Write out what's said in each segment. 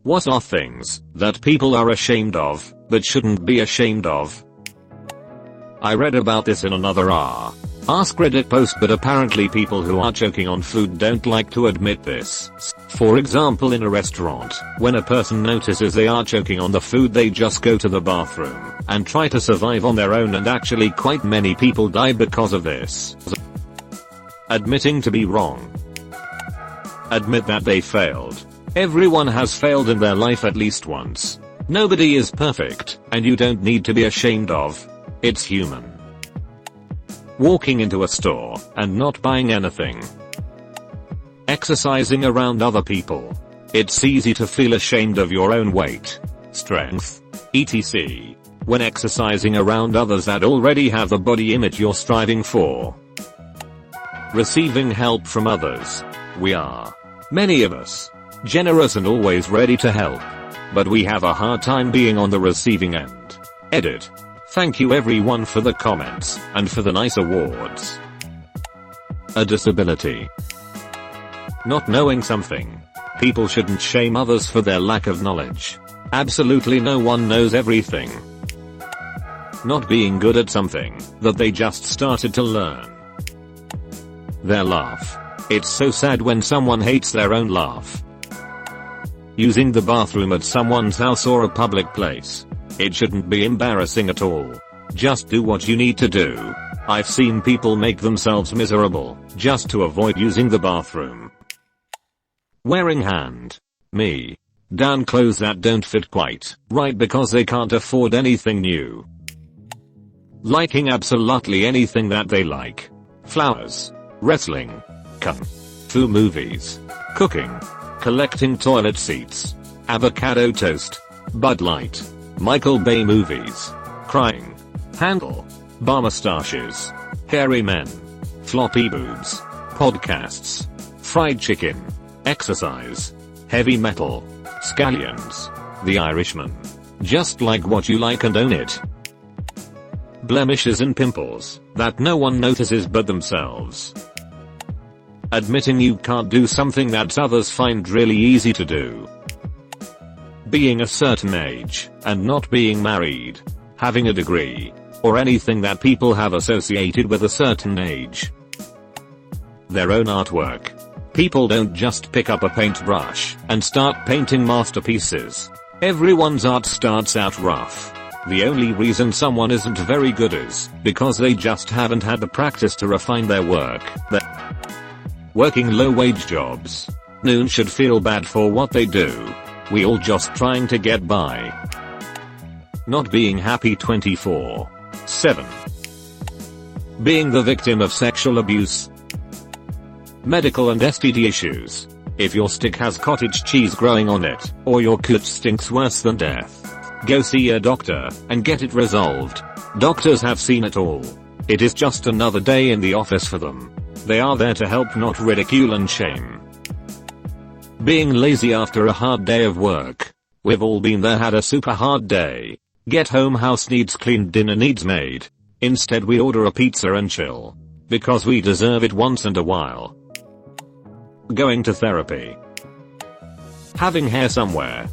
What are things that people are ashamed of, but shouldn't be ashamed of? I read about this in another AskReddit post, but apparently people who are choking on food don't like to admit this. For example, in a restaurant, when a person notices they are choking on the food, they just go to the bathroom and try to survive on their own, and actually quite many people die because of this. Admitting to be wrong. Admit that they failed. Everyone has failed in their life at least once. Nobody is perfect, and you don't need to be ashamed of. It's human. Walking into a store and not buying anything. Exercising around other people. It's easy to feel ashamed of your own weight, strength, etc. when exercising around others that already have the body image you're striving for. Receiving help from others. We are, many of us, generous and always ready to help. But we have a hard time being on the receiving end. Edit. Thank you everyone for the comments, and for the nice awards. A disability. Not knowing something. People shouldn't shame others for their lack of knowledge. Absolutely no one knows everything. Not being good at something that they just started to learn. Their laugh. It's so sad when someone hates their own laugh. Using the bathroom at someone's house or a public place. It shouldn't be embarrassing at all. Just do what you need to do. I've seen people make themselves miserable just to avoid using the bathroom. Wearing me down clothes that don't fit quite right because they can't afford anything new. Liking absolutely anything that they like. Flowers, wrestling, kung fu movies, cooking, collecting toilet seats, avocado toast, Bud Light, Michael Bay movies, crying, handle, bar mustaches, hairy men, floppy boobs, podcasts, fried chicken, exercise, heavy metal, scallions, The Irishman. Just like what you like and own it. Blemishes and pimples that no one notices but themselves. Admitting you can't do something that others find really easy to do. Being a certain age, and not being married, having a degree, or anything that people have associated with a certain age. Their own artwork. People don't just pick up a paintbrush and start painting masterpieces. Everyone's art starts out rough. The only reason someone isn't very good is because they just haven't had the practice to refine their work. Working low-wage jobs. Noon should feel bad for what they do. We all just trying to get by. Not being happy 24/7. Being the victim of sexual abuse. Medical and STD issues. If your stick has cottage cheese growing on it, or your coot stinks worse than death, go see a doctor and get it resolved. Doctors have seen it all. It is just another day in the office for them. They are there to help, not ridicule and shame. Being lazy after a hard day of work. We've all been there, had a super hard day. Get home, house needs cleaned, dinner needs made. Instead we order a pizza and chill. Because we deserve it once in a while. Going to therapy. Having hair somewhere.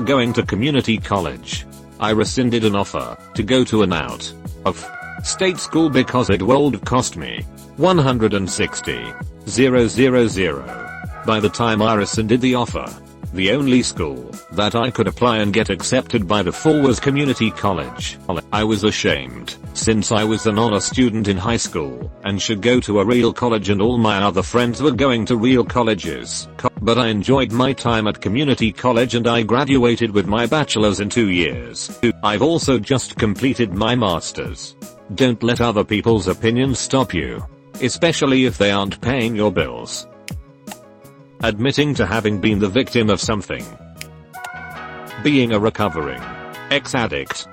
Going to community college. I rescinded an offer to go to an out of state school because it would cost me $160,000. By the time I rescinded the offer, the only school that I could apply and get accepted by the fall was community college. I was ashamed, since I was an honor student in high school and should go to a real college, and all my other friends were going to real colleges. But I enjoyed my time at community college and I graduated with my bachelor's in 2 years. I've also just completed my master's. Don't let other people's opinions stop you, especially if they aren't paying your bills. Admitting to having been the victim of something. Being a recovering ex-addict.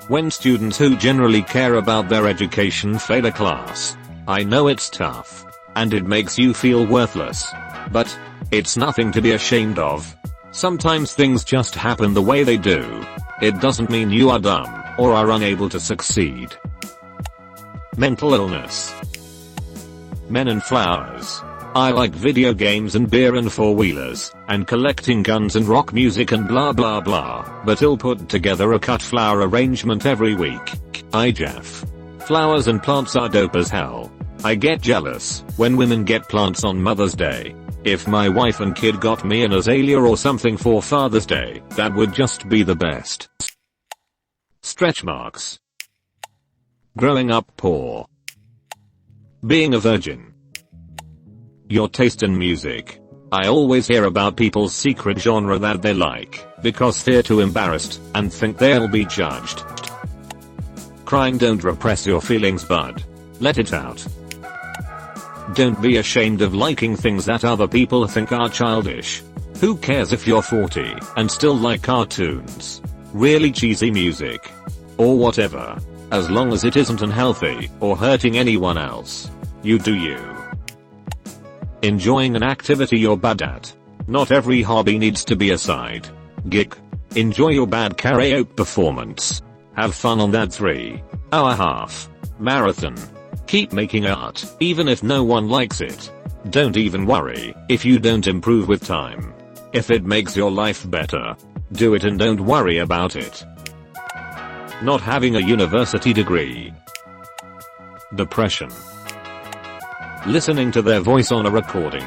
When students who generally care about their education fail a class. I know it's tough, and it makes you feel worthless. But it's nothing to be ashamed of. Sometimes things just happen the way they do. It doesn't mean you are dumb or are unable to succeed. Mental illness. Men and flowers. I like video games and beer and four-wheelers, and collecting guns and rock music and blah blah blah, but I'll put together a cut flower arrangement every week. Jeff. Flowers and plants are dope as hell. I get jealous when women get plants on Mother's Day. If my wife and kid got me an azalea or something for Father's Day, that would just be the best. Stretch marks. Growing up poor. Being a virgin. Your taste in music. I always hear about people's secret genre that they like, because they're too embarrassed, and think they'll be judged. Crying. Don't repress your feelings, bud. Let it out. Don't be ashamed of liking things that other people think are childish. Who cares if you're 40 and still like cartoons, really cheesy music, or whatever, as long as it isn't unhealthy or hurting anyone else. You do you. Enjoying an activity you're bad at. Not every hobby needs to be a side gig. Enjoy your bad karaoke performance. Have fun on that 3.5 marathon. Keep making art, even if no one likes it. Don't even worry if you don't improve with time. If it makes your life better, do it and don't worry about it. Not having a university degree. Depression. Listening to their voice on a recording.